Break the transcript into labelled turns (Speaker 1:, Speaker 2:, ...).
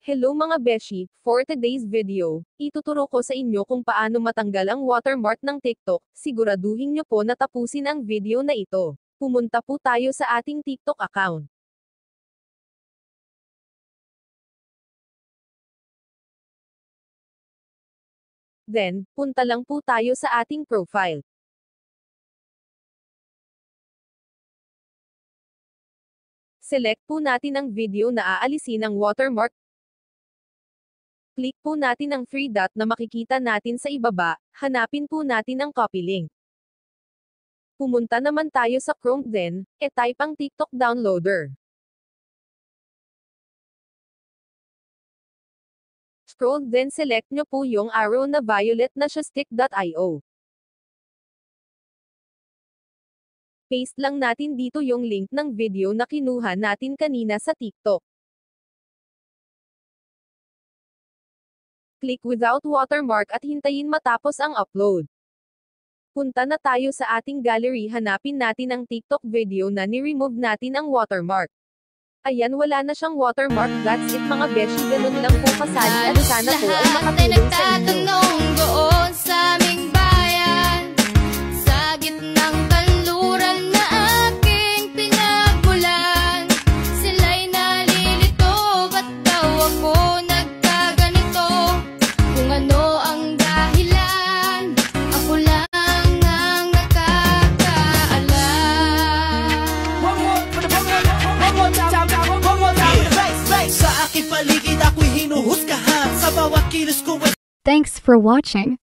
Speaker 1: Hello mga beshi, for today's video, ituturo ko sa inyo kung paano matanggal ang watermark ng TikTok. Siguraduhin nyo po na tapusin ang video na ito. Pumunta po tayo sa ating TikTok account. Then, punta lang po tayo sa ating profile. Select po natin ang video na aalisin ang watermark. Click po natin ang 3 dot na makikita natin sa ibaba, hanapin po natin ang copy link. Pumunta naman tayo sa Chrome then, e-type ang TikTok downloader. Scroll then select nyo po yung arrow na violet na shostik.io. Paste lang natin dito yung link ng video na kinuha natin kanina sa TikTok. Click without watermark at hintayin matapos ang upload. Punta na tayo sa ating gallery, hanapin natin ang TikTok video na ni-remove natin ang watermark. Ayan, wala na siyang watermark. That's it mga beshi, ganun lang po kasali at sana po ay makatulong sa inyo.
Speaker 2: Doon sa aming bayan, sa gitnang kanluran na aking pinagmulan, sila'y nalilito, ba't daw ako nagkaganito? Kung ano ang dahilan, ako lang ang nakakaalam.
Speaker 3: Sa aking paligid ako'y hinuhusgahan sa bawat kilos ko.
Speaker 4: Thanks for watching.